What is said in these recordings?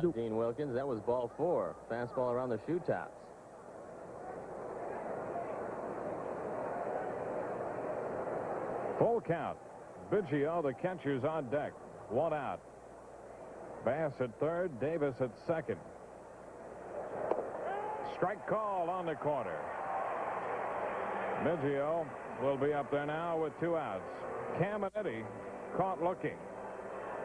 Dean Wilkins. That was ball 4. Fastball around the shoe tops. Full count. Biggio, the catcher's on deck. 1 out. Bass at third. Davis at second. Strike call on the corner. Biggio will be up there now with 2 outs. Caminiti caught looking.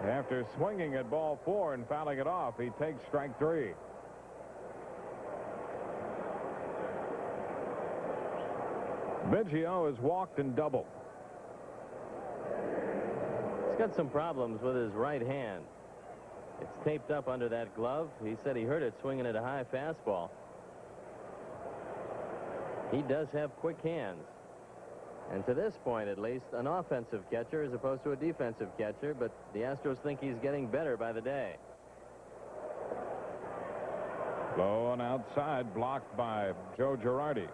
After swinging at ball 4 and fouling it off, he takes strike 3. Biggio has walked and doubled. He's got some problems with his right hand. It's taped up under that glove. He said he heard it swinging at a high fastball. He does have quick hands. And to this point, at least, an offensive catcher as opposed to a defensive catcher, but the Astros think he's getting better by the day. Low and outside, blocked by Joe Girardi.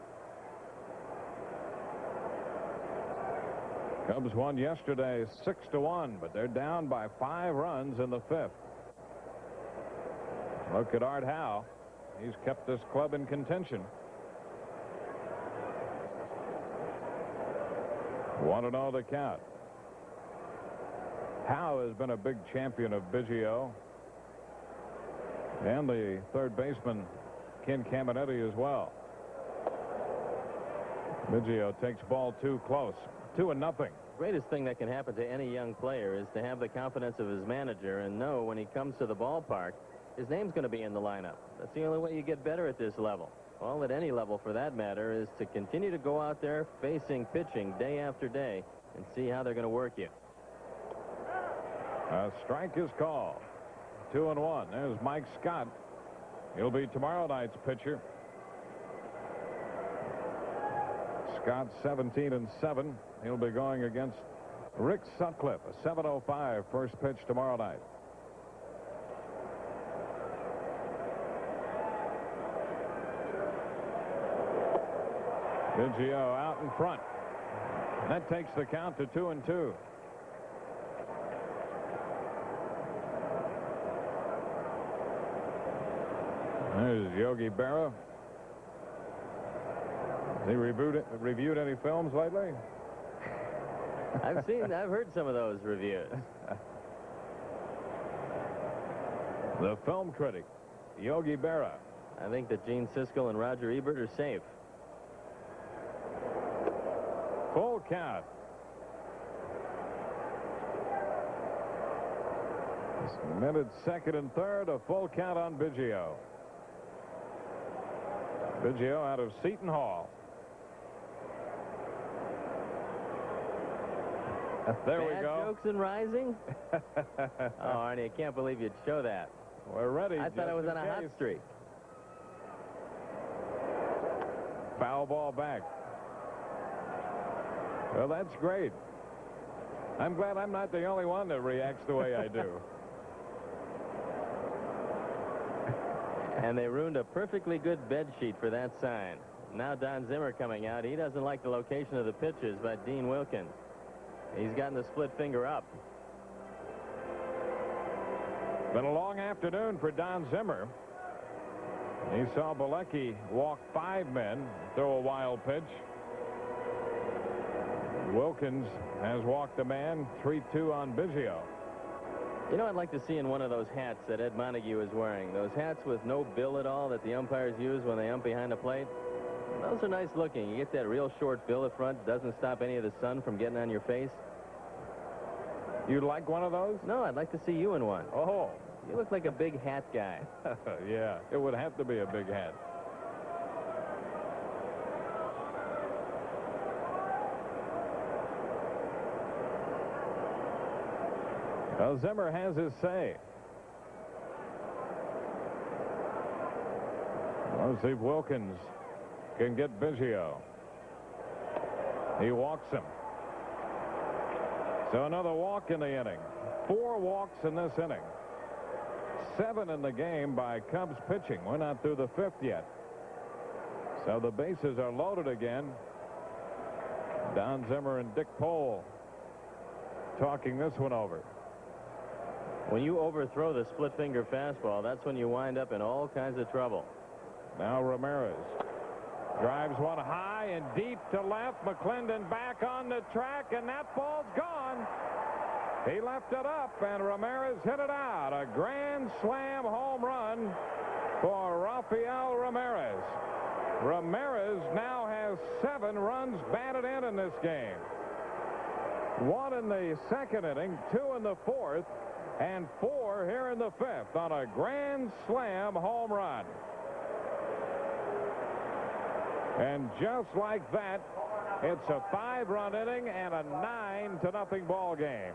Cubs won yesterday 6-1, but they're down by 5 runs in the 5th. Look at Art Howe. He's kept this club in contention. 1-0 the count. Howe has been a big champion of Biggio. And the third baseman, Ken Caminiti, as well. Biggio takes ball 2 close. 2-0. Greatest thing that can happen to any young player is to have the confidence of his manager and know when he comes to the ballpark, his name's going to be in the lineup. That's the only way you get better at this level. Well, at any level for that matter, is to continue to go out there facing pitching day after day and see how they're going to work you. A strike is called. 2-1. There's Mike Scott. He'll be tomorrow night's pitcher. Scott 17-7. He'll be going against Rick Sutcliffe. A 7:05 first pitch tomorrow night. Biggio out in front. That takes the count to 2-2. There's Yogi Berra. Has he reviewed any films lately? I've heard some of those reviews. The film critic, Yogi Berra. I think that Gene Siskel and Roger Ebert are safe. Full count. Minute, second, and third. A full count on Biggio. Biggio out of Seton Hall. There we go. Jokes and rising? Oh, Arnie, I can't believe you'd show that. We're ready. I thought I was on a hot streak. Foul ball back. Well, that's great. I'm glad I'm not the only one that reacts the way I do. And they ruined a perfectly good bed sheet for that sign. Now Don Zimmer coming out. He doesn't like the location of the pitches by Dean Wilkins. He's gotten the split finger up. Been a long afternoon for Don Zimmer. He saw Bilecki walk 5 men, throw a wild pitch. Wilkins has walked a man. 3-2 on Biggio. You know, I'd like to see in one of those hats that Ed Montague is wearing. Those hats with no bill at all that the umpires use when they ump behind the plate. Those are nice looking. You get that real short bill at front. Doesn't stop any of the sun from getting on your face. You'd like one of those? No, I'd like to see you in one. Oh. You look like a big hat guy. Yeah, it would have to be a big hat. Well, Zimmer has his say. Let's see if Wilkins can get Biggio. He walks him. So another walk in the inning. 4 walks in this inning. 7 in the game by Cubs pitching. We're not through the 5th yet. So the bases are loaded again. Don Zimmer and Dick Pole talking this one over. When you overthrow the split finger fastball, that's when you wind up in all kinds of trouble. Now Ramirez drives one high and deep to left. McClendon back on the track, and that ball's gone. He left it up, and Ramirez hit it out. A grand slam home run for Rafael Ramirez. Ramirez now has 7 runs batted in this game. 1 in the second inning, 2 in the fourth, and 4 here in the fifth on a grand slam home run. And just like that, it's a 5-run inning and a 9-0 ball game.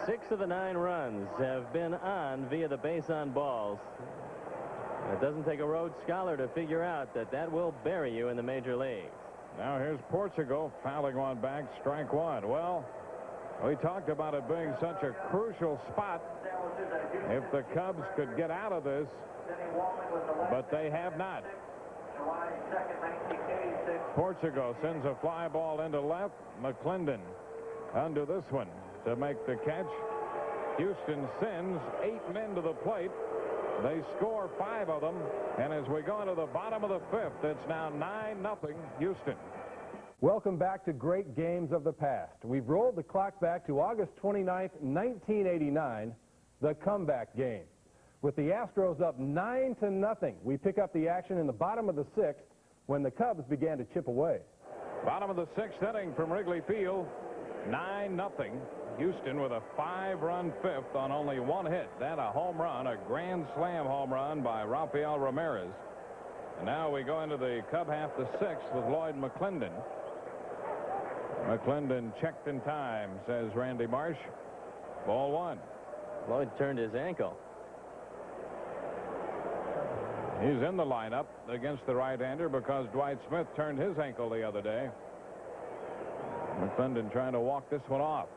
6 of the 9 runs have been on via the base on balls. It doesn't take a Rhodes Scholar to figure out that that will bury you in the major leagues. Now here's Portugal fouling one back, strike 1. Well, we talked about it being such a crucial spot if the Cubs could get out of this, but they have not. Portugal sends a fly ball into left. McClendon under this one to make the catch. Houston sends 8 men to the plate. They score 5 of them, and as we go into the bottom of the fifth, it's now 9-0 Houston. Welcome back to Great Games of the Past. We've rolled the clock back to August 29th, 1989, the comeback game. With the Astros up 9-0, we pick up the action in the bottom of the 6th when the Cubs began to chip away. Bottom of the 6th inning from Wrigley Field, 9-0. Houston with a 5-run fifth on only 1 hit. That a home run, a grand slam home run by Rafael Ramirez. And now we go into the Cub half the 6th with Lloyd McClendon. McClendon checked in time, says Randy Marsh. Ball 1. Lloyd turned his ankle. He's in the lineup against the right-hander because Dwight Smith turned his ankle the other day. McClendon trying to walk this one off.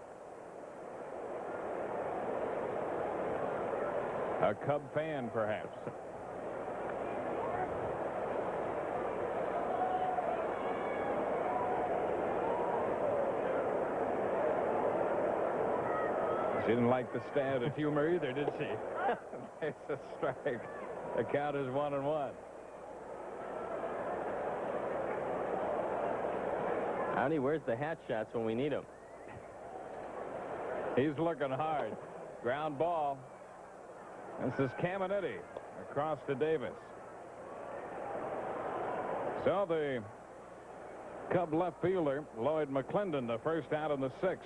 A Cub fan, perhaps. She didn't like the stand of humor either, did she? It's a strike. The count is 1-1. Howdy, where's the hat shots when we need them? He's looking hard. Ground ball. This is Caminiti across to Davis. So the Cub left fielder, Lloyd McClendon, the first out in the 6th.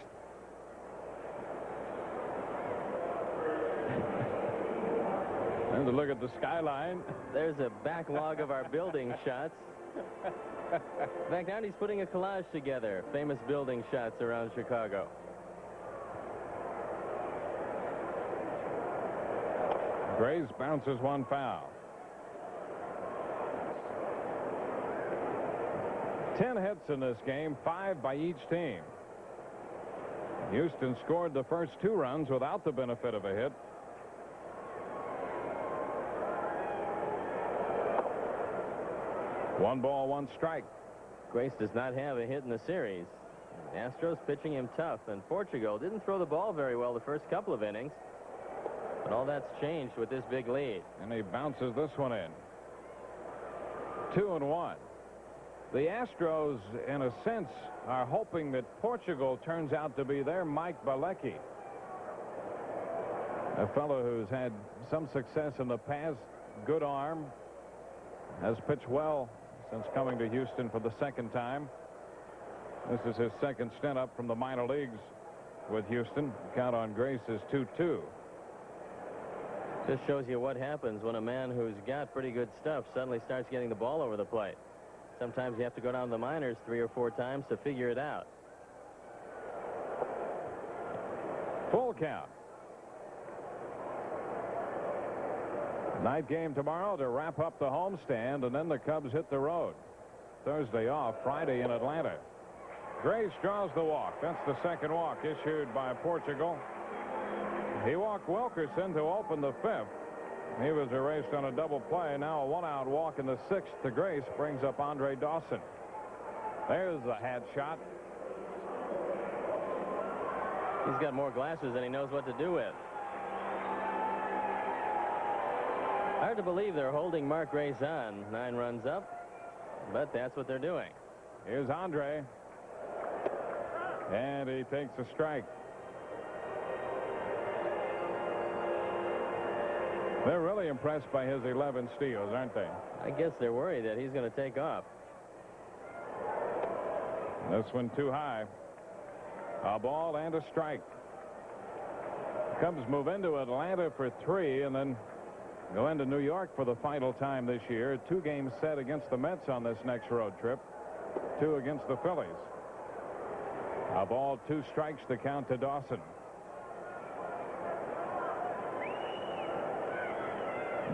And to look at the skyline. There's a backlog of our building shots. In fact, Andy's putting a collage together. Famous building shots around Chicago. Grace bounces one foul. 10 hits in this game, 5 by each team. Houston scored the first 2 runs without the benefit of a hit. One ball, 1 strike. Grace does not have a hit in the series. The Astros pitching him tough, and Portugal didn't throw the ball very well the first couple of innings. But all that's changed with this big lead. And he bounces this one in. 2-1. The Astros, in a sense, are hoping that Portugal turns out to be their Mike Bilecki. A fellow who's had some success in the past, good arm, has pitched well since coming to Houston for the 2nd time. This is his 2nd stint up from the minor leagues with Houston. Count on Grace is 2-2. This shows you what happens when a man who's got pretty good stuff suddenly starts getting the ball over the plate. Sometimes you have to go down to the minors 3 or 4 times to figure it out. Full count. Night game tomorrow to wrap up the homestand, and then the Cubs hit the road. Thursday off, Friday in Atlanta. Grace draws the walk. That's the 2nd walk issued by Portugal. He walked Wilkerson to open the 5th. He was erased on a double play. Now a 1-out walk in the 6th to Grace brings up Andre Dawson. There's the hat shot. He's got more glasses than he knows what to do with. Hard to believe they're holding Mark Grace on. 9 runs up, but that's what they're doing. Here's Andre. And he takes a strike. They're really impressed by his 11 steals, aren't they? I guess they're worried that he's going to take off. This one too high. A ball and a strike. Cubs move into Atlanta for 3 and then go into New York for the final time this year. 2 games set against the Mets on this next road trip. 2 against the Phillies. A ball, 2 strikes to count to Dawson.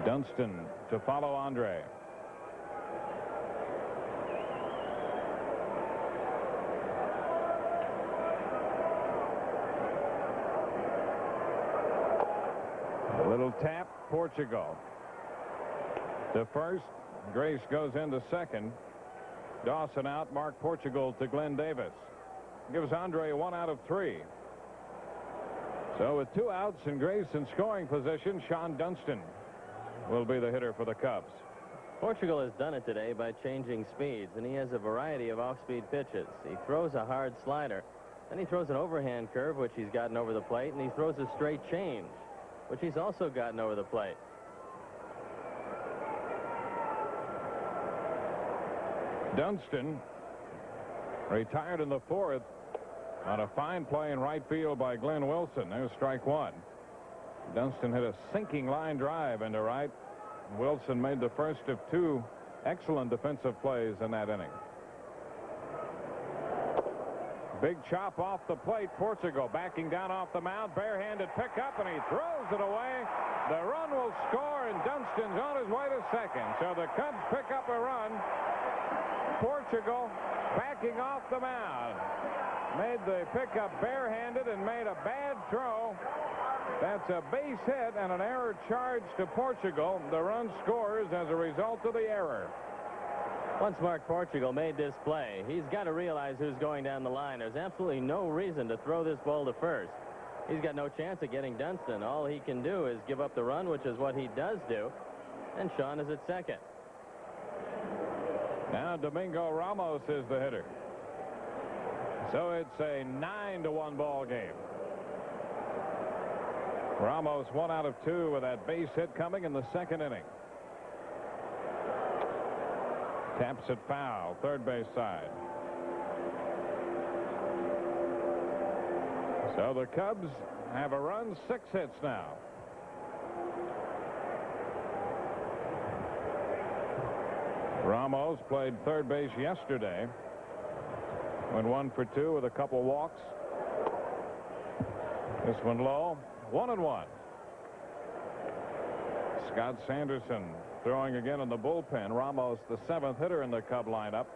Dunston to follow Andre. A little tap, Portugal. To first, Grace goes into second. Dawson out, Mark Portugal to Glenn Davis. Gives Andre 1 out of 3. So with 2 outs and Grace in scoring position, Sean Dunston will be the hitter for the Cubs. Portugal has done it today by changing speeds, and he has a variety of off-speed pitches. He throws a hard slider, then he throws an overhand curve, which he's gotten over the plate, and he throws a straight change, which he's also gotten over the plate. Dunston retired in the 4th on a fine play in right field by Glenn Wilson. There's strike 1. Dunston hit a sinking line drive into right. Wilson made the first of 2 excellent defensive plays in that inning. Big chop off the plate. Portugal backing down off the mound. Barehanded pickup, and he throws it away. The run will score, and Dunston's on his way to second. So the Cubs pick up a run. Portugal backing off the mound. Made the pickup barehanded and made a bad throw. That's a base hit and an error charge to Portugal. The run scores as a result of the error. Once Mark Portugal made this play, he's got to realize who's going down the line. There's absolutely no reason to throw this ball to first. He's got no chance of getting Dunston. All he can do is give up the run, which is what he does do. And Sean is at second. Now Domingo Ramos is the hitter. So it's a 9-1 ball game. Ramos 1 out of 2 with that base hit coming in the second inning. Taps it foul, third base side. So the Cubs have a run, 6 hits now. Ramos played third base yesterday. Went 1 for 2 with a couple walks. This one low, 1-1. Scott Sanderson throwing again in the bullpen. Ramos, the 7th hitter in the Cub lineup.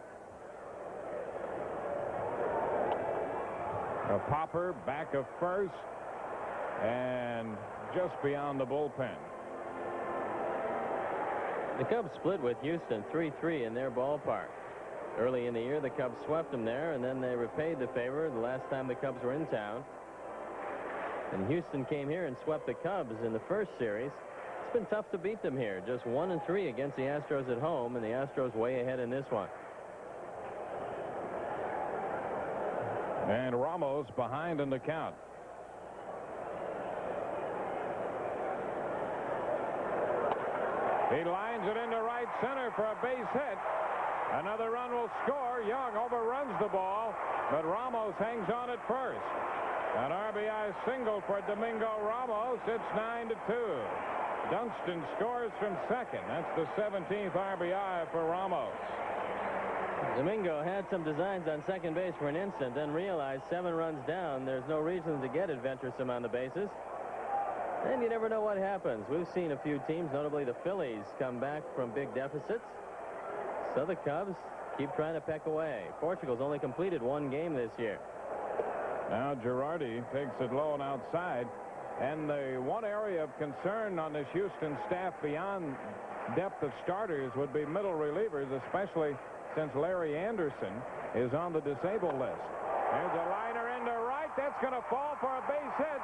A popper back of first and just beyond the bullpen. The Cubs split with Houston 3-3 in their ballpark. Early in the year, the Cubs swept them there, and then they repaid the favor the last time the Cubs were in town. And Houston came here and swept the Cubs in the first series. It's been tough to beat them here. Just 1-3 against the Astros at home, and the Astros way ahead in this one. And Ramos behind in the count. He lines it into right center for a base hit. Another run will score. Young overruns the ball, but Ramos hangs on at first. An RBI single for Domingo Ramos. It's 9-2. Dunston scores from second. That's the 17th RBI for Ramos. Domingo had some designs on second base for an instant, then realized 7 runs down, there's no reason to get adventuresome on the bases. And you never know what happens. We've seen a few teams, notably the Phillies, come back from big deficits. So the Cubs keep trying to peck away. Portugal's only completed 1 game this year. Now Girardi takes it low and outside. And the one area of concern on this Houston staff beyond depth of starters would be middle relievers, especially since Larry Anderson is on the disabled list. There's a liner into right. That's going to fall for a base hit.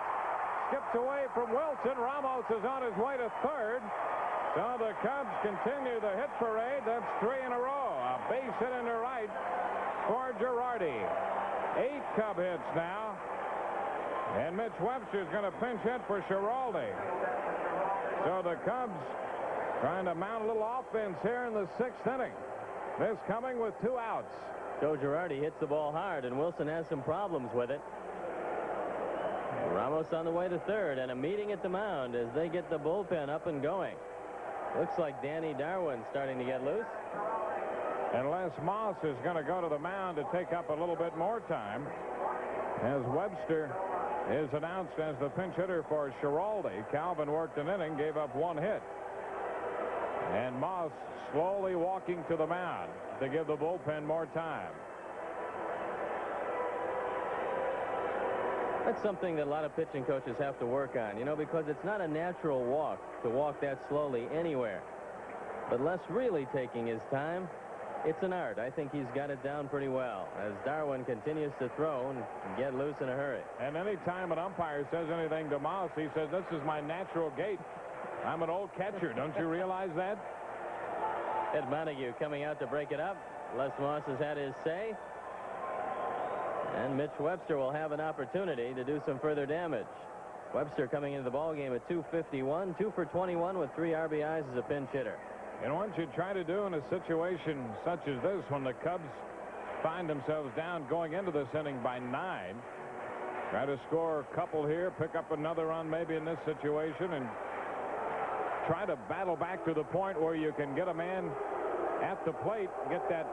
Skips away from Wilson. Ramos is on his way to third. So the Cubs continue the hit parade. That's 3 in a row. A base hit into right for Girardi. 8 Cub hits now. And Mitch Webster's going to pinch hit for Giraldi. So the Cubs trying to mount a little offense here in the 6th inning. This coming with 2 outs. Joe Girardi hits the ball hard, and Wilson has some problems with it. Ramos on the way to third, and a meeting at the mound as they get the bullpen up and going. Looks like Danny Darwin starting to get loose. And Les Moss is going to go to the mound to take up a little bit more time as Webster is announced as the pinch hitter for Giraldi. Calvin worked an inning, gave up 1 hit. And Moss slowly walking to the mound to give the bullpen more time. That's something that a lot of pitching coaches have to work on, you know, because it's not a natural walk to walk that slowly anywhere. But Les really taking his time. It's an art. I think he's got it down pretty well as Darwin continues to throw and get loose in a hurry. And any time an umpire says anything to Moss, he says, "This is my natural gait. I'm an old catcher. Don't you realize that?" Ed Montague coming out to break it up. Les Moss has had his say. And Mitch Webster will have an opportunity to do some further damage. Webster coming into the ballgame at 251, 2 for 21 with 3 RBIs as a pinch hitter. And what you try to do in a situation such as this, when the Cubs find themselves down going into this inning by 9, try to score a couple here, pick up another run maybe in this situation, and try to battle back to the point where you can get a man at the plate, get that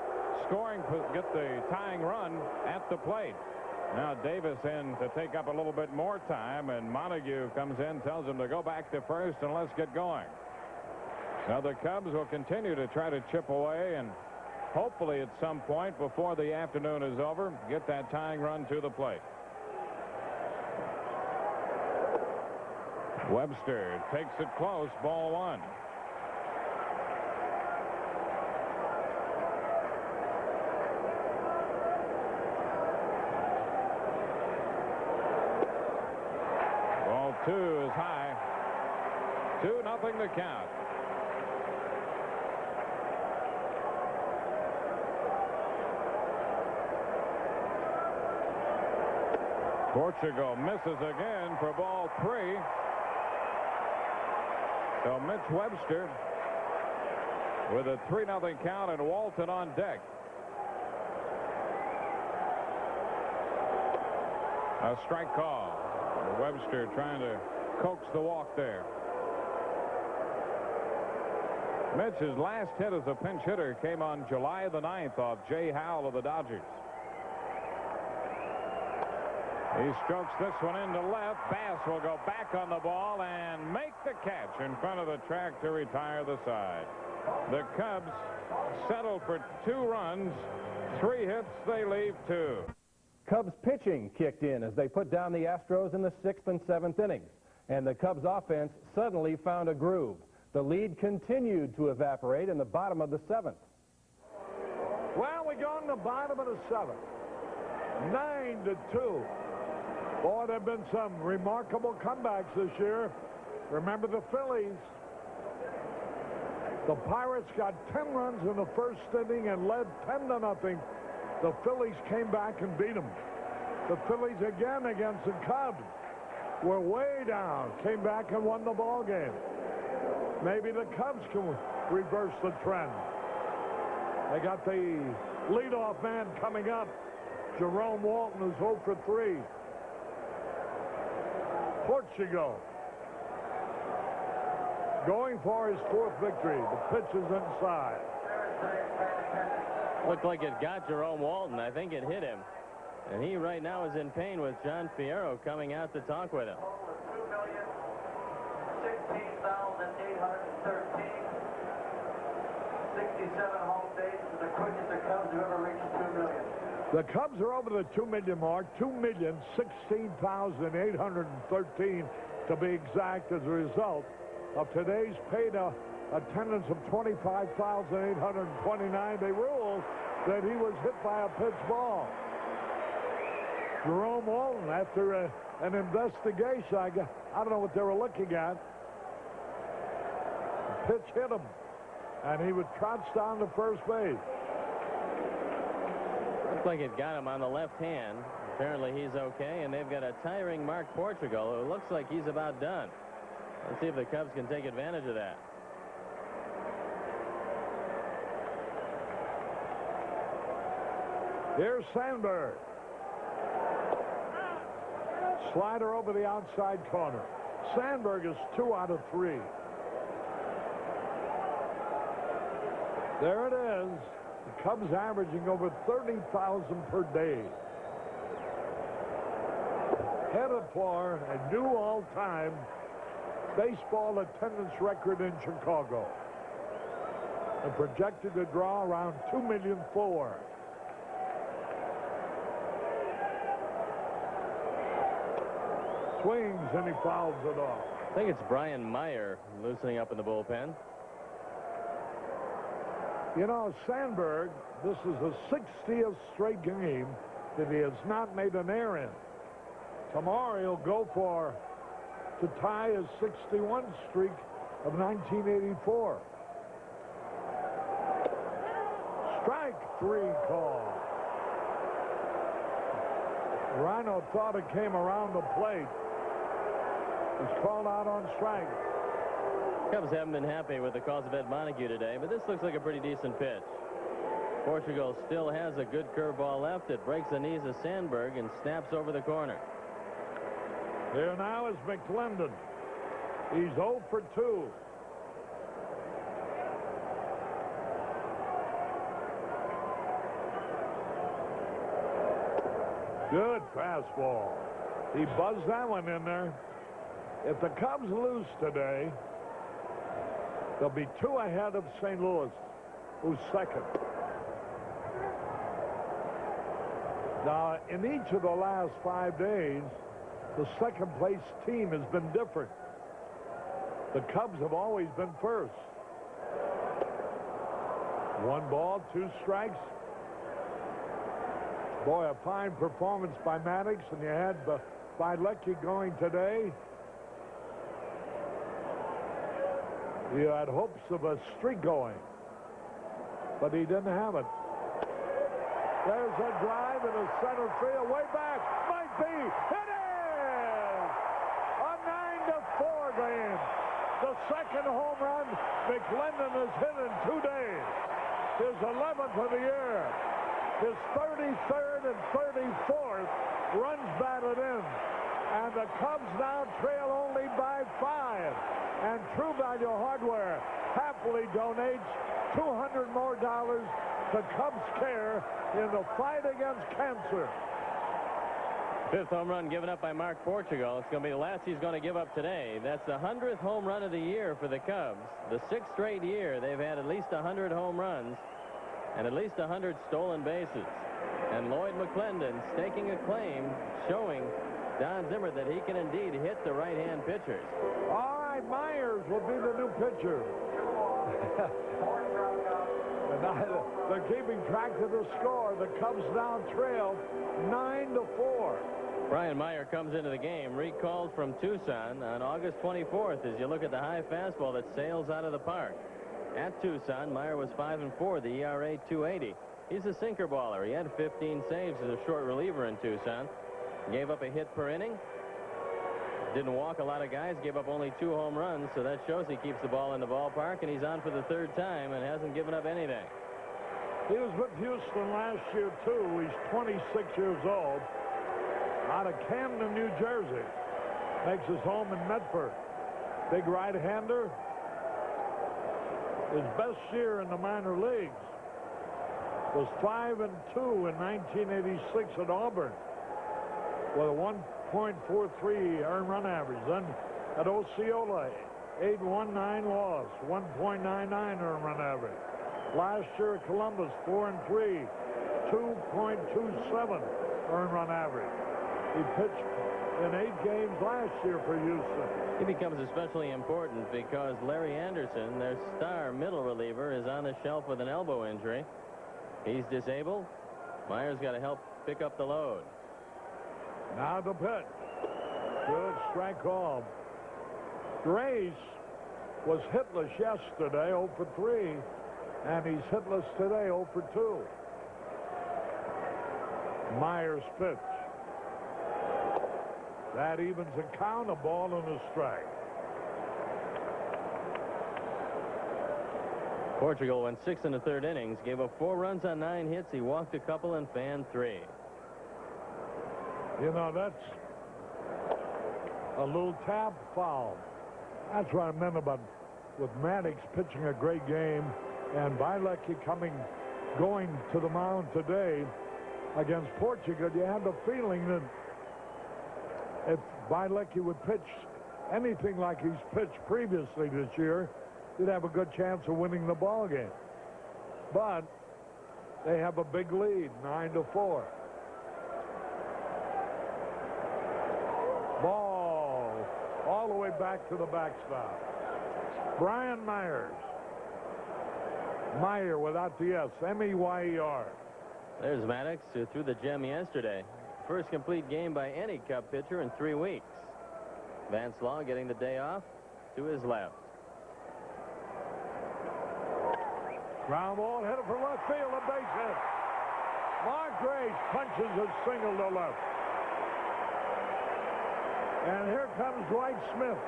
scoring, get the tying run at the plate. Now Davis in to take up a little bit more time, and Montague comes in, tells him to go back to first and let's get going. Now the Cubs will continue to try to chip away and hopefully at some point before the afternoon is over get that tying run to the plate. Webster takes it close, ball 1. Ball 2 is high. 2-0 the count. Portugal misses again for ball 3. So Mitch Webster with a 3-0 count and Walton on deck. A strike call. Webster trying to coax the walk there. Mitch's last hit as a pinch hitter came on July the 9th off Jay Howell of the Dodgers. He strokes this one into left. Bass will go back on the ball and make the catch in front of the track to retire the side. The Cubs settle for 2 runs. 3 hits, they leave 2. Cubs pitching kicked in as they put down the Astros in the 6th and 7th innings. And the Cubs offense suddenly found a groove. The lead continued to evaporate in the bottom of the 7th. Well, we go in the bottom of the 7th. 9-2. Boy, there have been some remarkable comebacks this year. Remember the Phillies. The Pirates got 10 runs in the first inning and led 10-0. The Phillies came back and beat them. The Phillies again against the Cubs were way down, came back and won the ball game. Maybe the Cubs can reverse the trend. They got the leadoff man coming up, Jerome Walton, who's 0 for 3. Portugal going for his 4th victory. The pitch is inside. Looked like it got Jerome Walton. I think it hit him. And he right now is in pain with John Fierro coming out to talk with him. 2,016,813. 67 home bases. The quickest the Cubs have ever reached 2 million. The Cubs are over the 2 million mark, 2,016,813 to be exact, as a result of today's paid attendance of 25,829. They ruled that he was hit by a pitch ball. Jerome Walton, after an investigation, I don't know what they were looking at. The pitch hit him, and he would trots down to first base. Looks like it got him on the left hand. Apparently he's okay, and they've got a tiring Mark Portugal who looks like he's about done. Let's see if the Cubs can take advantage of that. Here's Sandberg. Slider over the outside corner. Sandberg is 2 out of 3. There it is. The Cubs averaging over 30,000 per day. Headed for a new all-time baseball attendance record in Chicago. And projected to draw around 2,000,004. Swings and he fouls it off. I think it's Brian Meyer loosening up in the bullpen. You know, Sandberg, this is the 60th straight game that he has not made an error in. Tomorrow he'll go for to tie his 61 streak of 1984. Strike 3 call. Rhino thought it came around the plate. He's called out on strike. Cubs haven't been happy with the calls of Ed Montague today, but this looks like a pretty decent pitch. Portugal still has a good curveball left. It breaks the knees of Sandberg and snaps over the corner. Here now is McClendon. He's 0 for 2. Good fastball. He buzzed that one in there. If the Cubs lose today, they'll be 2 ahead of St. Louis, who's second. Now, in each of the last 5 days, the second-place team has been different. The Cubs have always been first. 1 ball, 2 strikes. Boy, a fine performance by Maddox, and you had Bilecki going today. You had hopes of a streak going, but he didn't have it. There's a drive into center field, way back, might be, it is! A 9-4 game. The second home run McClendon has hit in 2 days. His 11th of the year. His 33rd and 34th runs batted in. And the Cubs now trail only by 5. And True Value Hardware happily donates $200 more to Cubs Care in the fight against cancer. 5th home run given up by Mark Portugal. It's going to be the last he's going to give up today. That's the 100th home run of the year for the Cubs. The 6th straight year they've had at least 100 home runs and at least 100 stolen bases. And Lloyd McClendon staking a claim, showing Don Zimmer that he can indeed hit the right-hand pitchers. All right, Myers will be the new pitcher. They're keeping track of the score. The Cubs now trail 9-4. Brian Meyer comes into the game, recalled from Tucson on August 24th. As you look at the high fastball that sails out of the park. At Tucson, Meyer was 5-4, the ERA 2.80. He's a sinker baller. He had 15 saves as a short reliever in Tucson. Gave up a hit per inning. Didn't walk a lot of guys. Gave up only 2 home runs, so that shows he keeps the ball in the ballpark, and he's on for the 3rd time and hasn't given up anything. He was with Houston last year, too. He's 26 years old. Out of Camden, New Jersey. Makes his home in Medford. Big right-hander. His best year in the minor leagues was 5-2 in 1986 at Auburn with a 1.43 earned run average. Then at Osceola, 8-1-9 loss, 1.99 earned run average. Last year at Columbus, 4-3, 2.27 earned run average. He pitched in 8 games last year for Houston. He becomes especially important because Larry Anderson, their star middle reliever, is on the shelf with an elbow injury. He's disabled. Meyer's got to help pick up the load. Now the pitch. Good strike call. Grace was hitless yesterday, 0 for 3, and he's hitless today, 0 for 2. Myers pitch. That evens the count, a ball and a strike. Portugal went 6 in the 3rd innings, gave up 4 runs on 9 hits. He walked a couple and fanned 3. You know, that's a little tap foul. That's what I meant about with Maddox pitching a great game and Bielecki going to the mound today against Portugal. You had the feeling that if Bielecki would pitch anything like he's pitched previously this year, he'd have a good chance of winning the ball game. But they have a big lead, 9-4. Ball all the way back to the backstop. Brian Myers. Meyer without the S, M-E-Y-E-R. There's Maddox, who threw the gem yesterday. First complete game by any Cub pitcher in 3 weeks. Vance Law getting the day off to his left. Ground ball headed for left field, a base hit. Mark Grace punches a single to left. And here comes Dwight Smith,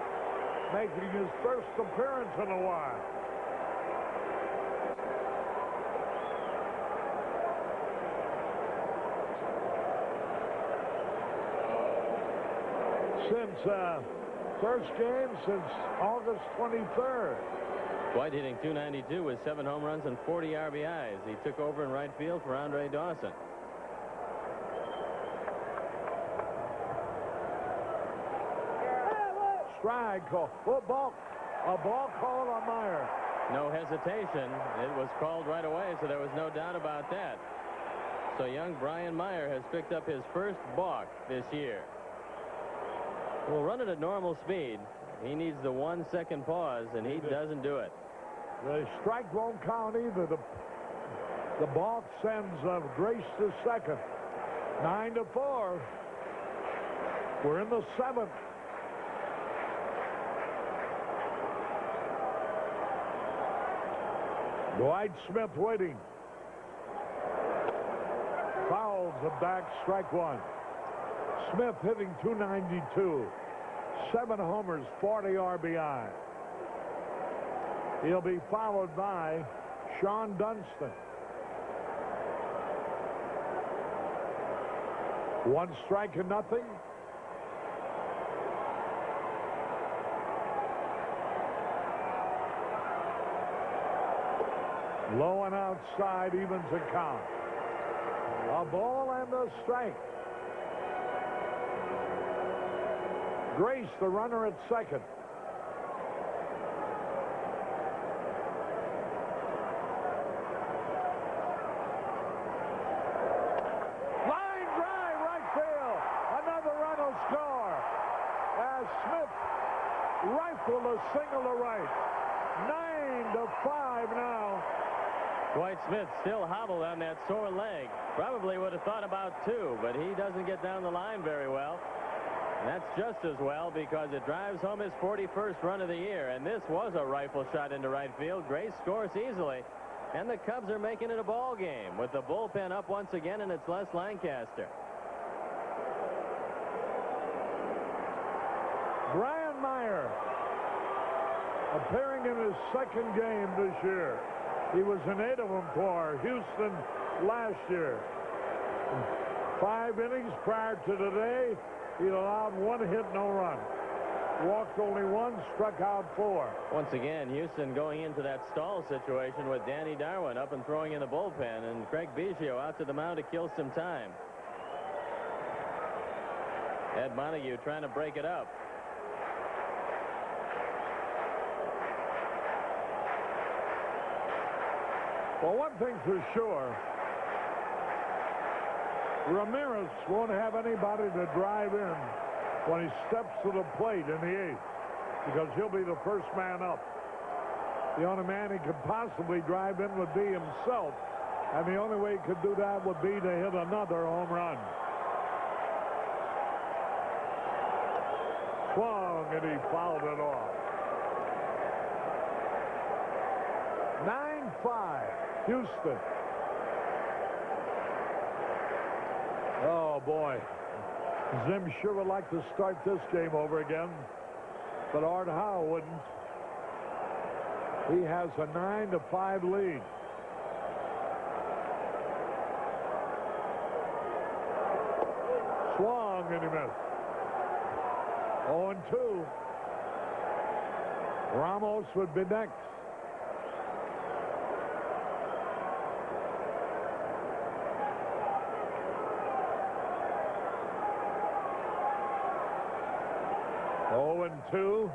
making his first appearance in a while. Since first game since August 23rd. Dwight hitting .292 with 7 home runs and 40 RBIs. He took over in right field for Andre Dawson. Strike call. Oh, a ball called on Meyer. No hesitation. It was called right away, so there was no doubt about that. So young Brian Meyer has picked up his first balk this year. We'll run it at normal speed. He needs the 1 second pause, and he doesn't do it. The strike won't count either. The balk sends Grace to second. 9-4. We're in the 7th. Dwight Smith waiting. Fouls the back, strike 1. Smith hitting .292. 7 homers, 40 RBI. He'll be followed by Sean Dunston. 1 strike and nothing. Low and outside, evens the count. A ball and a strike. Grace, the runner at second. Line drive, right field. Another run will score. As Smith rifled a single to right. 9-5 now. Dwight Smith still hobbled on that sore leg. Probably would have thought about 2, but he doesn't get down the line very well. And that's just as well because it drives home his 41st run of the year. And this was a rifle shot into right field. Grace scores easily. And the Cubs are making it a ball game with the bullpen up once again, and it's Les Lancaster. Brian Meyer appearing in his 2nd game this year. He was in 8 of them for Houston last year. 5 innings prior to today. He allowed 1 hit, no run. Walked only 1, struck out 4. Once again, Houston going into that stall situation with Danny Darwin up and throwing in the bullpen, and Craig Biggio out to the mound to kill some time. Ed Montague trying to break it up. Well, one thing for sure, Ramirez won't have anybody to drive in when he steps to the plate in the 8th because he'll be the first man up. The only man he could possibly drive in would be himself, and the only way he could do that would be to hit another home run. and he fouled it off. 9-5, Houston. Oh, boy. Zim sure would like to start this game over again, but Art Howe wouldn't. He has a 9-5 lead. Swung and he missed. 0-2. Ramos would be next. Two.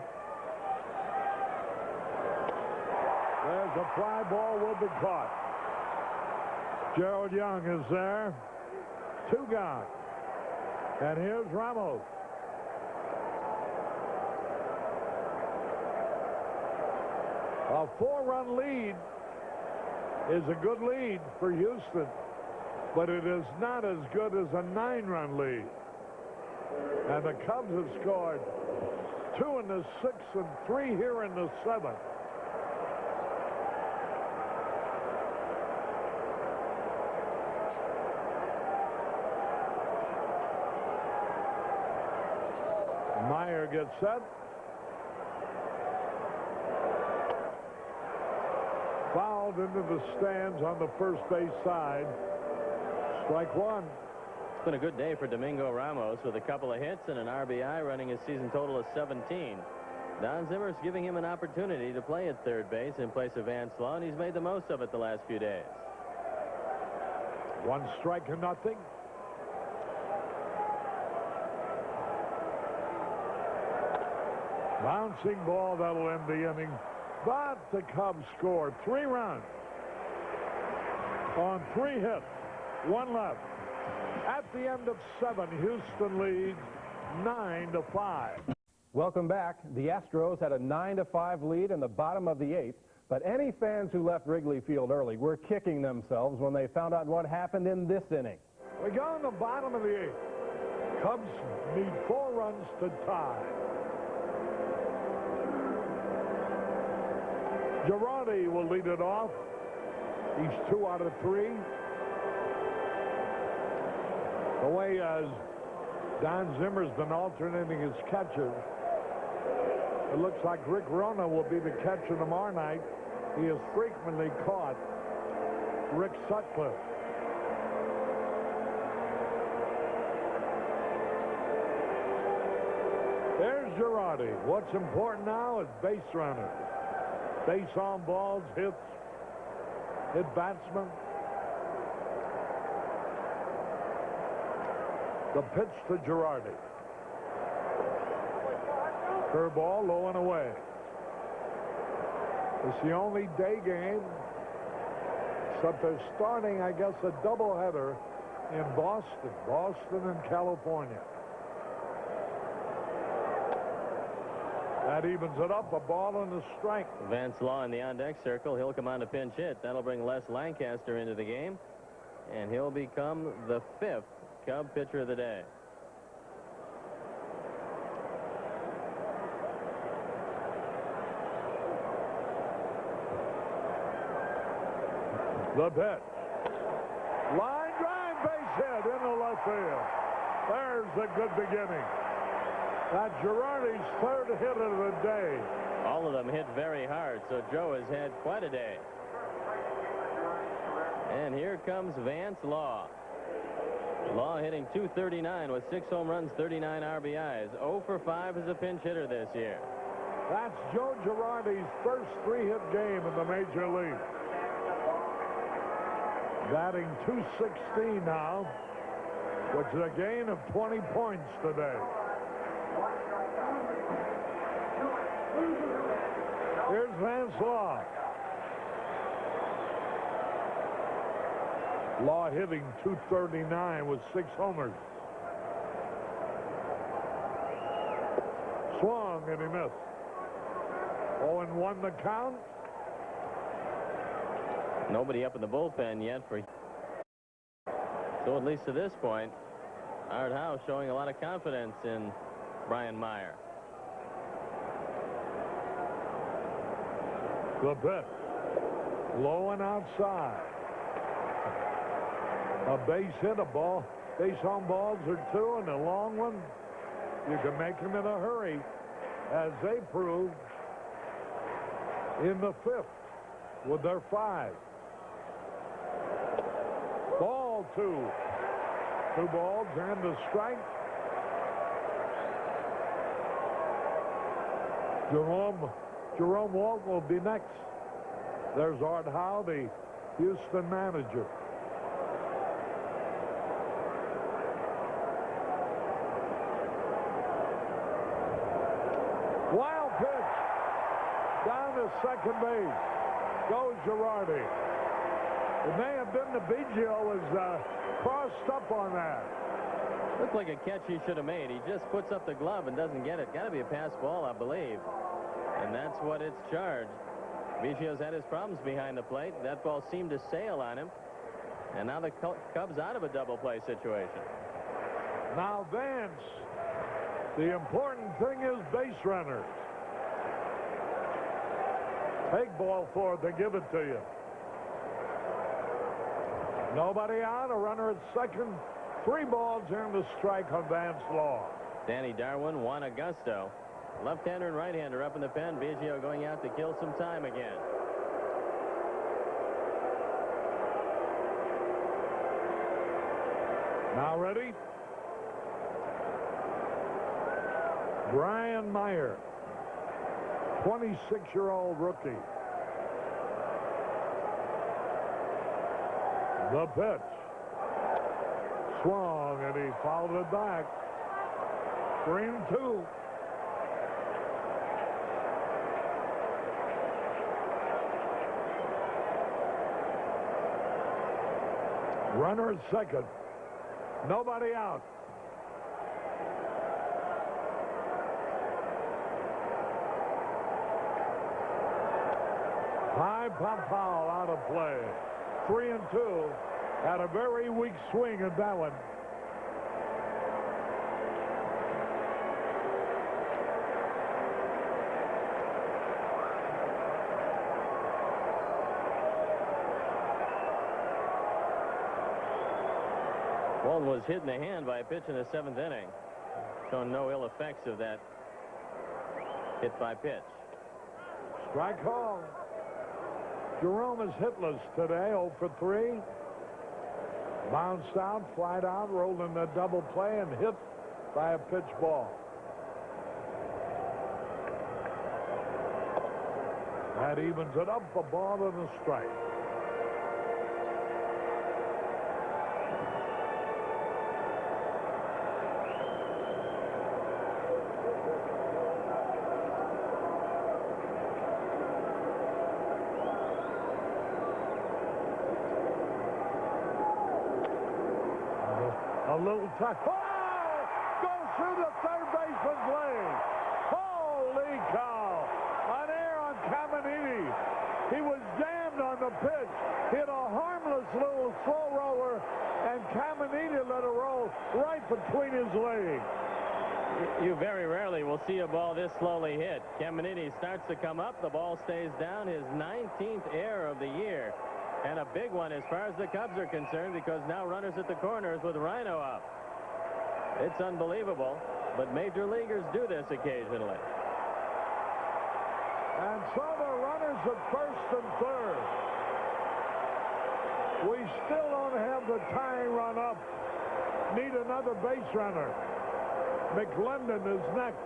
There's a fly ball will be caught. Gerald Young is there. 2 gone. And here's Ramos. A 4-run lead is a good lead for Houston, but it is not as good as a 9-run lead. And the Cubs have scored 2 in the 6th and 3 here in the 7th. Meyer gets set. Fouled into the stands on the first base side. Strike 1. It's been a good day for Domingo Ramos with a couple of hits and an RBI, running his season total of 17. Don Zimmer's giving him an opportunity to play at third base in place of Vance Law, and he's made the most of it the last few days. 1 strike and nothing. Bouncing ball, that'll end the inning. But the Cubs score 3 runs on 3 hits, 1 left. At the end of 7, Houston leads 9-5. Welcome back. The Astros had a 9-5 lead in the bottom of the 8th, but any fans who left Wrigley Field early were kicking themselves when they found out what happened in this inning. We go in the bottom of the 8th. Cubs need 4 runs to tie. Girardi will lead it off. He's 2 out of 3. The way Don Zimmer's been alternating his catchers, it looks like Rick Rona will be the catcher tomorrow night. He has frequently caught Rick Sutcliffe. There's Girardi. What's important now is base runners. Base on balls, hits, hit batsmen. The pitch to Girardi. Curveball low and away. It's the only day game, except they're starting, I guess, a doubleheader in Boston and California. That evens it up, a ball and a strike. Vance Law in the on-deck circle. He'll come on to pinch hit. That'll bring Les Lancaster into the game, and he'll become the 5th Cub pitcher of the day. The pitch. Line drive, base hit into left field. There's a good beginning. That's Girardi's 3rd hit of the day. All of them hit very hard, so Joe has had quite a day. And here comes Vance Law. Law hitting .239 with 6 home runs, 39 RBIs. 0 for 5 as a pinch hitter this year. That's Joe Girardi's first 3-hit game in the major league. Batting .216 now, which is a gain of 20 points today. Here's Vance Law. Law hitting .239 with 6 homers. Swung and he missed. 0-1 the count. Nobody up in the bullpen yet for. So at least to this point, Art Howe showing a lot of confidence in Brian Meyer. The pitch. Low and outside. A base hit, a ball. Base on balls are 2, and a long one. You can make them in a hurry, as they proved in the 5th with their 5. Ball 2. 2 balls and a strike. Jerome Walt will be next. There's Art Howe, the Houston manager. Wild pitch. Down to second base. Goes Girardi. It may have been the Biggio was crossed up on that. Looked like a catch he should have made. He just puts up the glove and doesn't get it. Got to be a pass ball, I believe. And that's what it's charged. Biggio's had his problems behind the plate. That ball seemed to sail on him. And now the Cubs out of a double play situation. Now, Vance, the important thing is base runners. Take ball 4, they give it to you. Nobody out, a runner at second. 3 balls and a strike on Vance Law. Danny Darwin, Juan Augusto. Left-hander and right-hander up in the pen. Biggio going out to kill some time again. Now ready? Brian Meyer, 26-year-old rookie. The pitch. Swung, and he fouled it back. 3-2. Runner at second. Nobody out. High pop foul out of play. 3-2. Had a very weak swing at that one. Walton was hit in the hand by a pitch in the 7th inning. Showing no ill effects of that hit by pitch. Strike call. Jerome is hitless today, 0 for 3. Bounced out, flied out, rolled in a double play, and hit by a pitch ball. That evens it up, a ball and a strike. A little touch. Oh! Goes through the third baseman's leg. Holy cow! An error on Caminiti. He was jammed on the pitch. Hit a harmless little slow roller, and Caminiti let it roll right between his legs. You very rarely will see a ball this slowly hit. Caminiti starts to come up. The ball stays down. His 19th error of the year. And a big one as far as the Cubs are concerned, because now runners at the corners with Rhino up. It's unbelievable, but major leaguers do this occasionally. And so the runners at first and third. We still don't have the tying run up. Need another base runner. McClendon is next.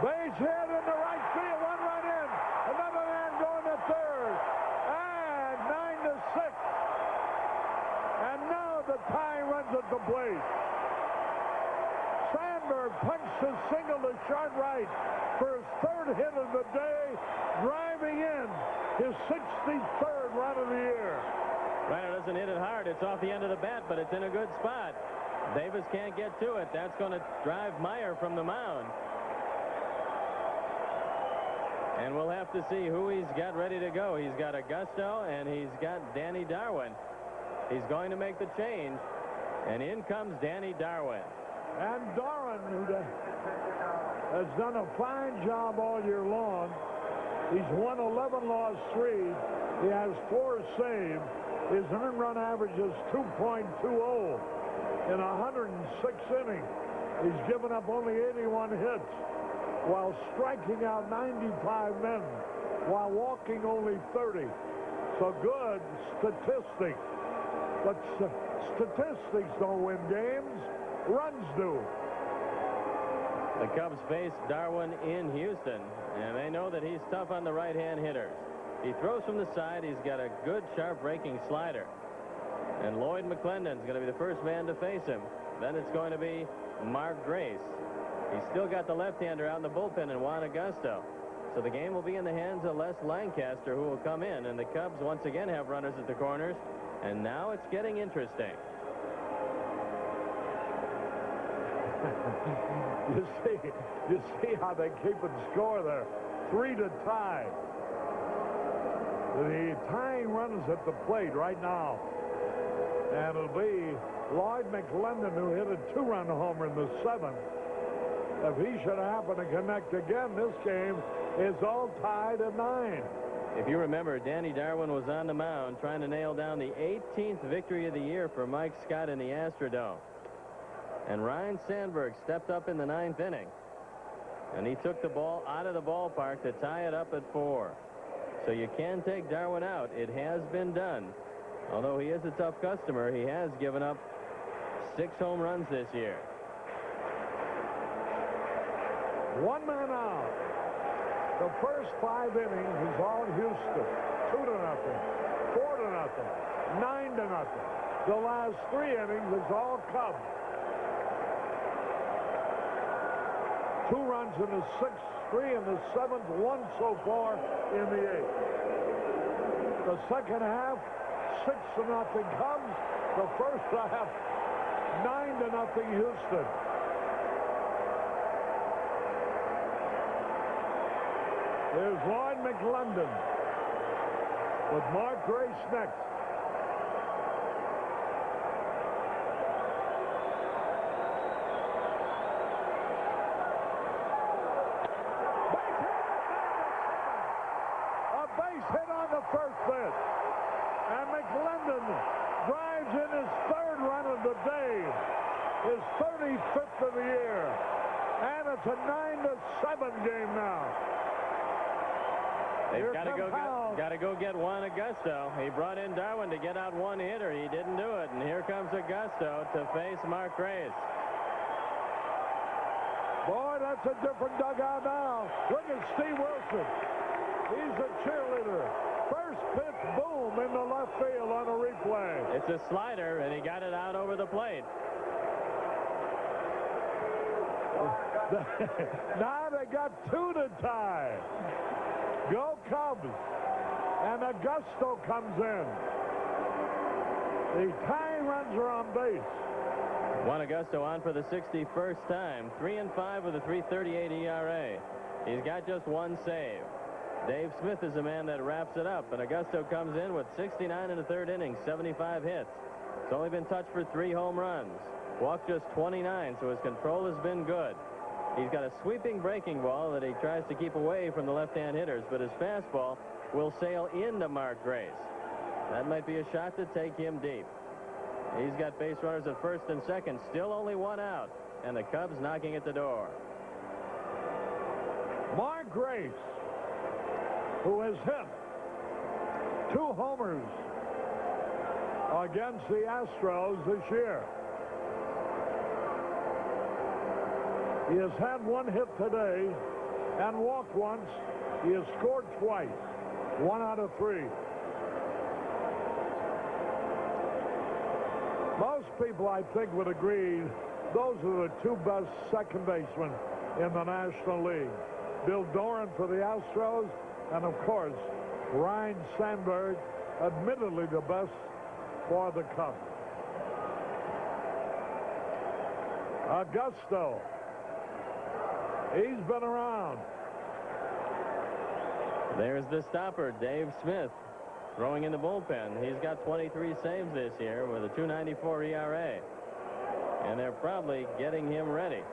Base hit in the right field, 1 run in. Another man going to third. And 9-6. And now the tie runs at the plate. Sandberg punched his single to short right for his 3rd hit of the day, driving in his 63rd run of the year. Ryder doesn't hit it hard. It's off the end of the bat, but it's in a good spot. Davis can't get to it. That's going to drive Meyer from the mound. And we'll have to see who he's got ready to go. He's got Augusto and he's got Danny Darwin. He's going to make the change. And in comes Danny Darwin. And Darwin, who has done a fine job all year long. He's won 11, lost 3. He has 4 saves. His earned run average is 2.20 in 106 innings. He's given up only 81 hits while striking out 95 men while walking only 30. So good statistics. But statistics don't win games. Runs do. The Cubs face Darwin in Houston, and they know that he's tough on the right-hand hitters. He throws from the side. He's got a good, sharp breaking slider. And Lloyd McClendon's going to be the first man to face him. Then it's going to be Mark Grace. He's still got the left-hander out in the bullpen in Juan Augusto. So the game will be in the hands of Les Lancaster, who will come in. And the Cubs once again have runners at the corners. And now it's getting interesting. You see how they keep it score there. 3 to tie. The tying runners at the plate right now. And it'll be Lloyd McClendon, who hit a 2-run homer in the 7th. If he should happen to connect again, this game is all tied at 9. If you remember, Danny Darwin was on the mound trying to nail down the 18th victory of the year for Mike Scott in the Astrodome. And Ryan Sandberg stepped up in the 9th inning. And he took the ball out of the ballpark to tie it up at 4. So you can take Darwin out. It has been done. Although he is a tough customer, he has given up 6 home runs this year. 1 man out. The first 5 innings is all Houston. 2 to nothing, 4 to nothing, 9 to nothing. The last 3 innings is all Cubs. 2 runs in the 6th, 3 in the 7th, 1 so far in the 8th. The second half, 6 to nothing Cubs. The first half, 9 to nothing Houston. There's Lloyd McClendon with Mark Grace next. Base hit on the first pitch. And McClendon drives in his 3rd run of the day. His 35th of the year. And it's a 9-7 game now. They've got to go get Juan Augusto. He brought in Darwin to get out 1 hitter. He didn't do it. And here comes Augusto to face Mark Grace. Boy, that's a different dugout now. Look at Steve Wilson. He's a cheerleader. First pitch, boom, in the left field on a replay. It's a slider, and he got it out over the plate. Now they got 2 to tie. Go Cubs. And Augusto comes in. The tying runs are on base. Juan Augusto on for the 61st time. 3-5 with a 3.38 ERA. He's got just 1 save. Dave Smith is the man that wraps it up. And Augusto comes in with 69 in the 3rd inning, 75 hits. He's only been touched for 3 home runs. Walked just 29, so his control has been good. He's got a sweeping breaking ball that he tries to keep away from the left-hand hitters, but his fastball will sail into Mark Grace. That might be a shot to take him deep. He's got base runners at 1st and 2nd, still only 1 out, and the Cubs knocking at the door. Mark Grace, who has hit 2 homers against the Astros this year. He has had 1 hit today and walked once. He has scored twice. 1 out of 3. Most people, I think, would agree those are the 2 best second basemen in the National League. Bill Doran for the Astros, and of course, Ryan Sandberg, admittedly the best for the Cubs. Augusto. He's been around. There's the stopper, Dave Smith, throwing in the bullpen. He's got 23 saves this year with a 2.94 ERA. And they're probably getting him ready,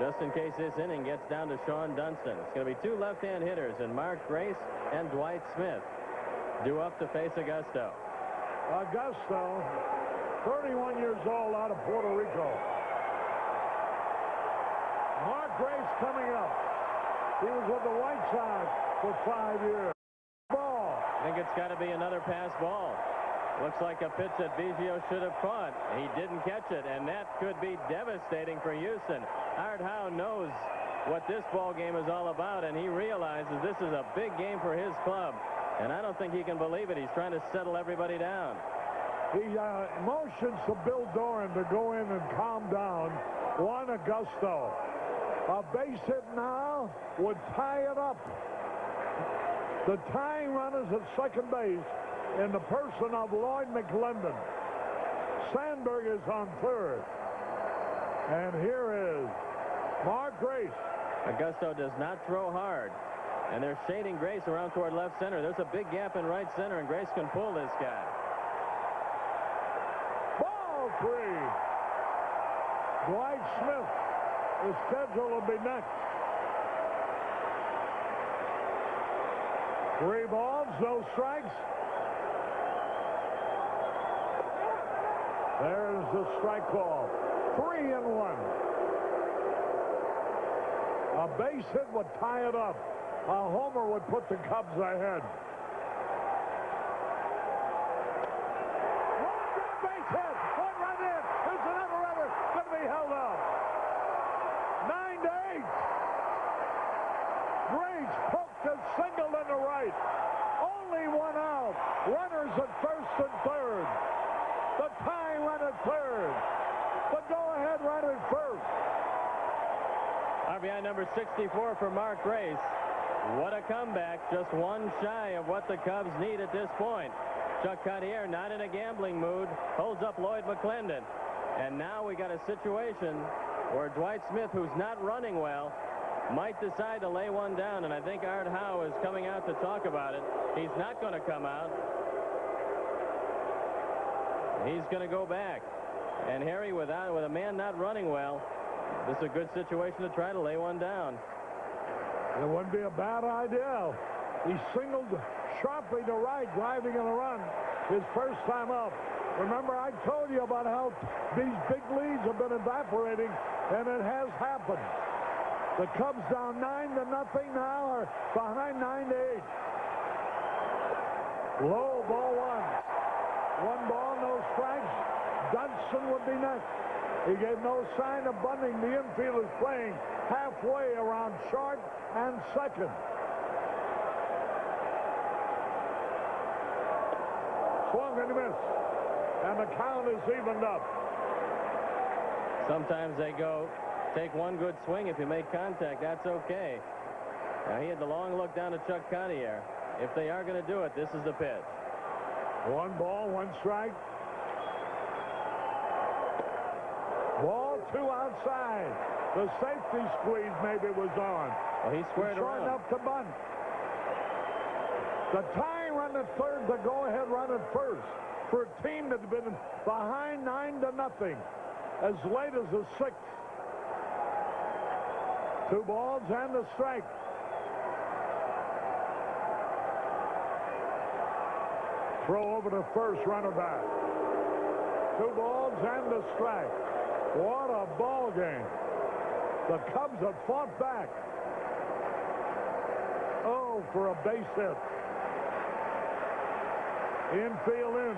just in case this inning gets down to Sean Dunston. It's going to be two left-hand hitters, and Mark Grace and Dwight Smith due up to face Augusto. Augusto, 31 years old, out of Puerto Rico. Mark Grace coming up. He was with the White Sox for 5 years. Ball. I think it's got to be another pass ball. Looks like a pitch that Biggio should have caught. He didn't catch it, and that could be devastating for Houston. Art Howe knows what this ball game is all about, and he realizes this is a big game for his club. And I don't think he can believe it. He's trying to settle everybody down. He motions to Bill Doran to go in and calm down Juan Augusto. A base hit now would tie it up. The tying runners at second base in the person of Lloyd McClendon. Sandberg is on third. And here is Mark Grace. Augusto does not throw hard. And they're shading Grace around toward left center. There's a big gap in right center, and Grace can pull this guy. Ball three. Dwight Smith is scheduled to be next. 3 balls, no strikes. There's the strike call. 3-1. A base hit would tie it up. A homer would put the Cubs ahead. One base hit. One run in. There's another runner. Going to be held up. 9-8. Grace poked and singled in the right. Only one out. Runners at first and third. The tying run at third. The go-ahead run at first. RBI number 64 for Mark Grace. What a comeback. Just one shy of what the Cubs need at this point. Chuck Cartier, not in a gambling mood, holds up Lloyd McClendon. And now we got a situation where Dwight Smith, who's not running well, might decide to lay one down. And I think Art Howe is coming out to talk about it. He's not going to come out. He's going to go back. And Harry, with a man not running well, this is a good situation to try to lay one down. It wouldn't be a bad idea. He singled sharply to right, driving in a run his first time up. Remember, I told you about how these big leads have been evaporating, and it has happened. The Cubs down 9-0 now, are behind 9-8. Low, ball one. 1 ball, no strikes. Dunston would be next. He gave no sign of bunting. The infield is playing halfway around short and second. Swung and a miss. And the count is evened up. Sometimes they go, take one good swing. If you make contact, that's okay. Now, he had the long look down to Chuck Cartier. If they are going to do it, this is the pitch. 1 ball, 1 strike. Ball 2 outside. The safety squeeze maybe was on. Well, he squared around. Enough to bunt. The tying run at third, the go-ahead run at first for a team that's been behind 9-0 as late as the 6th. 2 balls and a strike. Throw over to first, runner back. 2 balls and a strike. What a ball game. The Cubs have fought back. Oh, for a base hit. Infield in.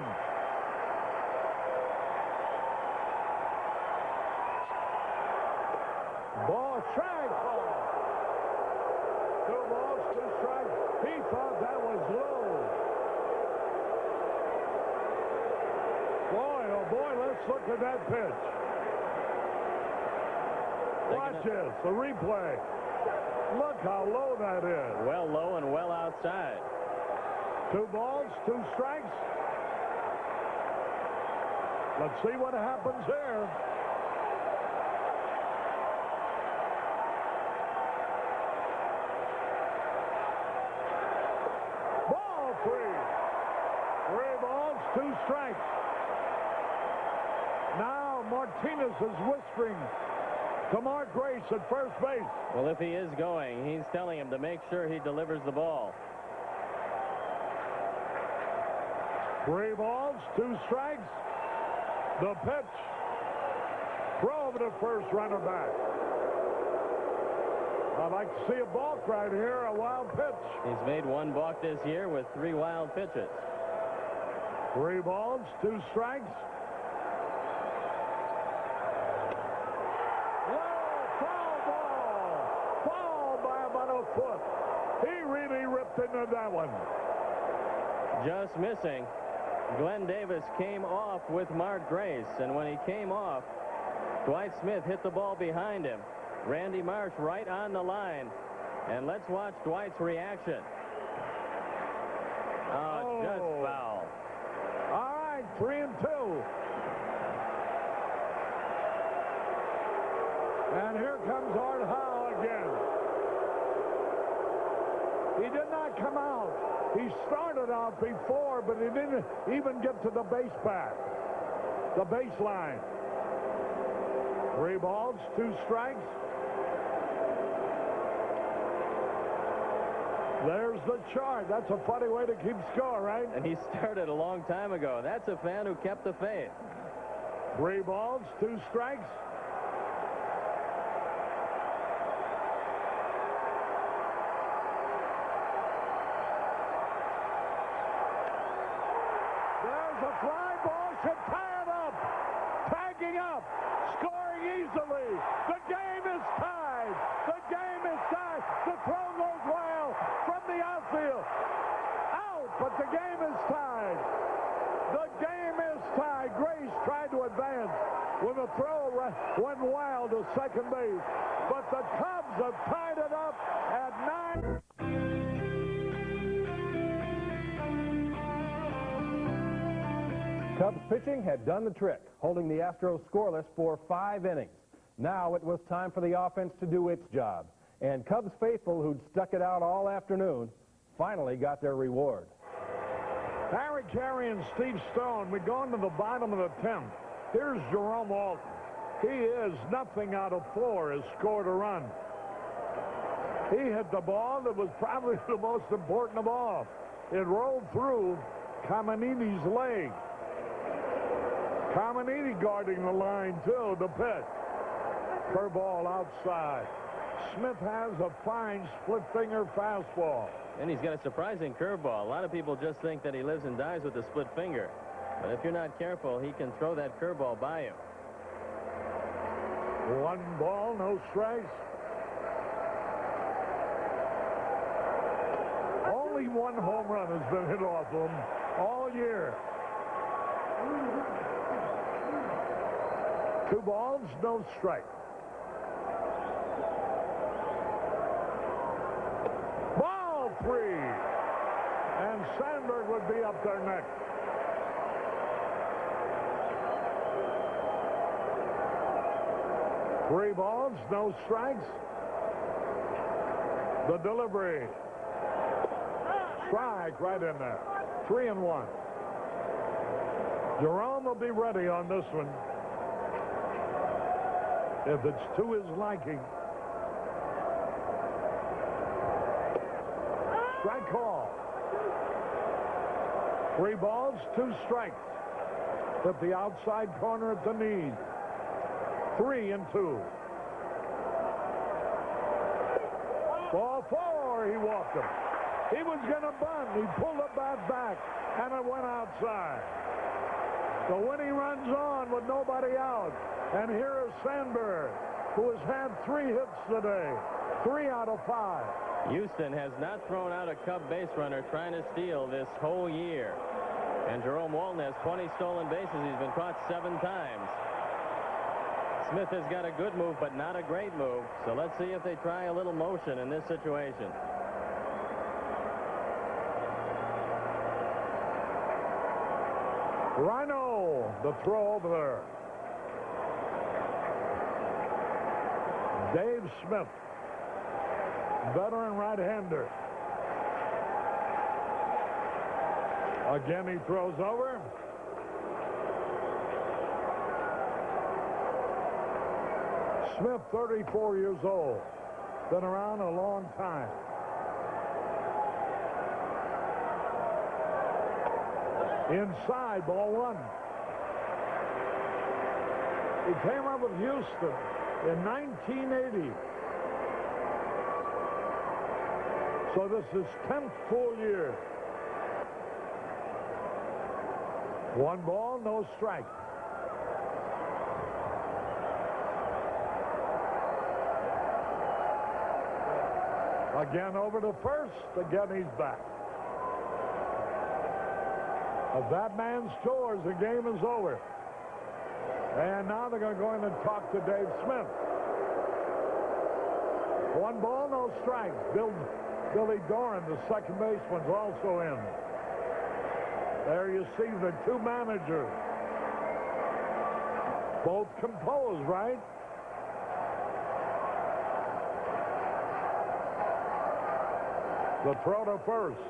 Ball, strike ball. 2 balls, 2 strikes. He thought that was low. Boy, oh boy, let's look at that pitch. Watch this, the replay. Look how low that is. Well low and well outside. 2 balls, 2 strikes. Let's see what happens here. 2 strikes. Now Martinez is whispering to Mark Grace at first base. Well, if he is going, he's telling him to make sure he delivers the ball. 3 balls, 2 strikes. The pitch. Throw over to first, runner back. I'd like to see a balk right here, a wild pitch. He's made 1 balk this year with 3 wild pitches. 3 balls, 2 strikes. Foul ball. Foul by about a foot. He really ripped into that one. Just missing. Glenn Davis came off with Mark Grace, and when he came off, Dwight Smith hit the ball behind him. Randy Marsh right on the line. And let's watch Dwight's reaction. Oh, just foul. All right, 3-2. And here comes Art Howe again. He did not come out. He started out before, but he didn't even get to the base path, the baseline. 3 balls, 2 strikes. There's the chart. That's a funny way to keep score, right? And he started a long time ago. That's a fan who kept the faith. 3 balls, 2 strikes. There's a fly ball. Should tie it up. Tagging up. Scoring easily. The game is tied. The game is tied. The throw goes well from the outfield. Out, but the game is tied. The game is tied. Grace tried to advance when the throw went wild to second base. But the Cubs have tied it up at 9. Cubs pitching had done the trick, holding the Astros scoreless for 5 innings. Now it was time for the offense to do its job. And Cubs faithful who'd stuck it out all afternoon finally got their reward. Harry Carey and Steve Stone, we've gone to the bottom of the 10th. Here's Jerome Walton. He is nothing out of 4, has scored a run. He hit the ball that was probably the most important of all. It rolled through Caminini's leg. Caminini guarding the line, too, the pitch. Curveball outside. Smith has a fine split-finger fastball. And he's got a surprising curveball. A lot of people just think that he lives and dies with a split finger. But if you're not careful, he can throw that curveball by you. 1 ball, no strikes. Only 1 home run has been hit off him all year. 2 balls, no strike. Ball 3. And Sandberg would be up there next. Three balls, no strikes. The delivery. Strike right in there. 3-1. Jerome will be ready on this one. If it's to his liking. Strike call. 3 balls, 2 strikes. At the outside corner at the knees. 3-2. Ball 4, he walked him. He was going to bunt. He pulled the bat back, and it went outside. So when he runs on with nobody out, and here is Sandberg, who has had 3 hits today, 3 out of 5. Houston has not thrown out a Cub base runner trying to steal this whole year. And Jerome Walton has 20 stolen bases. He's been caught 7 times. Smith has got a good move, but not a great move. So let's see if they try a little motion in this situation. Rhino, the throw over there. Dave Smith, veteran right-hander. Again, he throws over. Smith, 34 years old. Been around a long time. Inside, ball one. He came up with Houston in 1980. So this is 10th full year. 1 ball, no strike. Again over to first. Again, he's back. If that man scores, the game is over. And now they're going to go in and talk to Dave Smith. 1 ball, no strike. Billy Doran, the second baseman's also in. There you see the 2 managers. Both composed, right? The throw to first.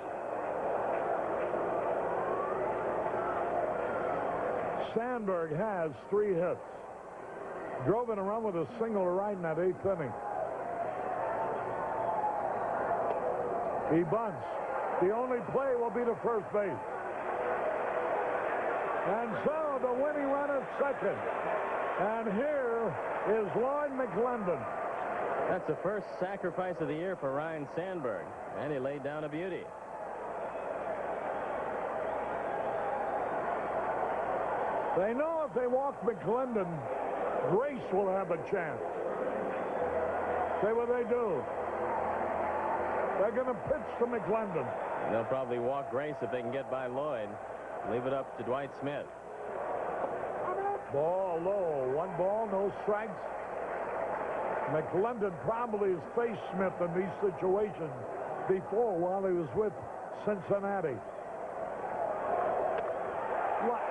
Sandberg has 3 hits. Drove in a run with a single to right in that 8th inning. He bunts. The only play will be to first base. And so the winning run at second. And here is Lloyd McClendon. That's the first sacrifice of the year for Ryne Sandberg, and he laid down a beauty. They know if they walk McClendon, Grace will have a chance. Say what they do. They're going to pitch to McClendon. They'll probably walk Grace if they can get by Lloyd. Leave it up to Dwight Smith. Ball low. 1 ball, no strikes. McClendon probably has faced Smith in these situations before while he was with Cincinnati.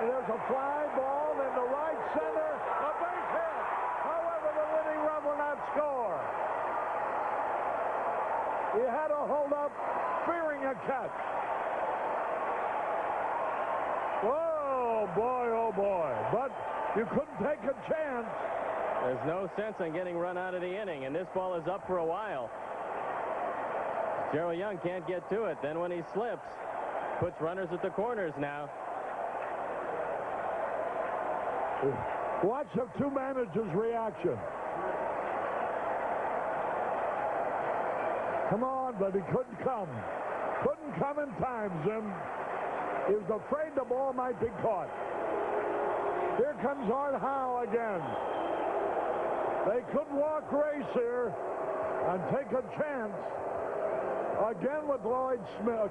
There's a fly ball into right center. A base hit. However, the winning run will not score. He had to hold up, fearing a catch. Oh, boy. But you couldn't take a chance. There's no sense in getting run out of the inning, and this ball is up for a while. Gerald Young can't get to it. Then when he slips, puts runners at the corners now. Watch the 2 managers' reaction. Come on, but he couldn't come. Couldn't come in time, Zim. He was afraid the ball might be caught. Here comes Art Howe again. They couldn't walk Grace here and take a chance again with Dwight Smith.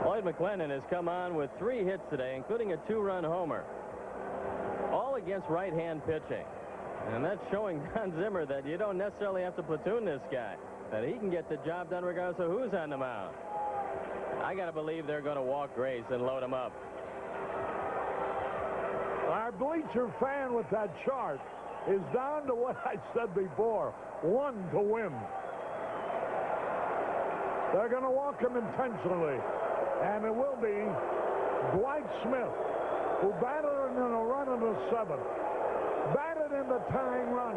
Lloyd McClendon has come on with 3 hits today, including a 2-run homer. All against right-hand pitching. And that's showing Don Zimmer that you don't necessarily have to platoon this guy, that he can get the job done regardless of who's on the mound. I got to believe they're going to walk Grace and load him up. Our bleacher fan with that chart is down to what I said before, 1 to win. They're going to walk him intentionally, and it will be Dwight Smith, who batted in a run in the 7th, batted in the tying run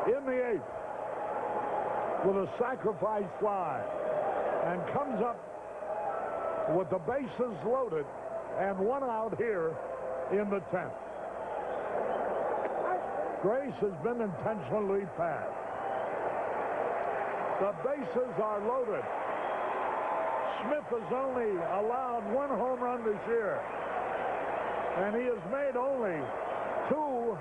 in the 8th with a sacrifice fly, and comes up with the bases loaded and 1 out here in the 10th. Grace has been intentionally passed. The bases are loaded. Smith has only allowed 1 home run this year, and he has made only 2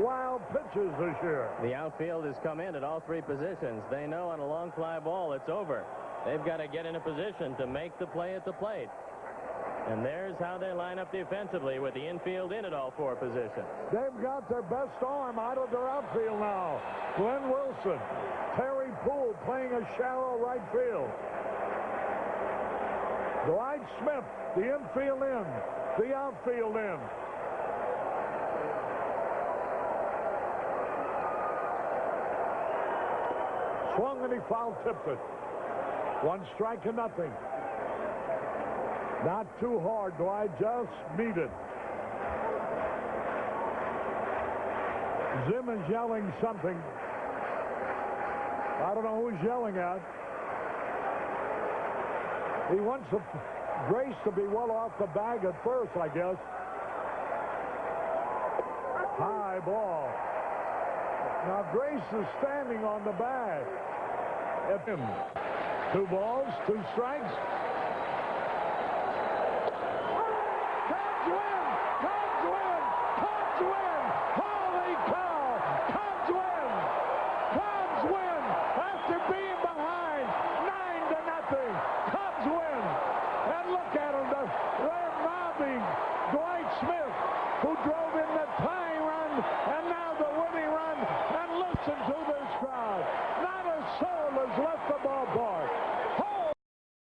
wild pitches this year. The outfield has come in at all 3 positions. They know on a long fly ball it's over. They've got to get in a position to make the play at the plate. And there's how they line up defensively with the infield in at all 4 positions. They've got their best arm out of their outfield now. Glenn Wilson, Terry Poole playing a shallow right field. Dwight Smith, the infield in, the outfield in. Swung and he foul tipped it. 1 strike and nothing. Not too hard, do I just beat it? Zim is yelling something. I don't know who he's yelling at. He wants Grace to be well off the bag at first, I guess. High ball. Now Grace is standing on the bag. 2 balls, 2 strikes. Cubs win! Cubs win! Cubs win! Holy cow! Cubs win! Cubs win! After being behind 9-0, Cubs win! And look at them. They're mobbing Dwight Smith, who drove in the tying run and now the winning run. And listen to this crowd. Not a soul has left the ballpark.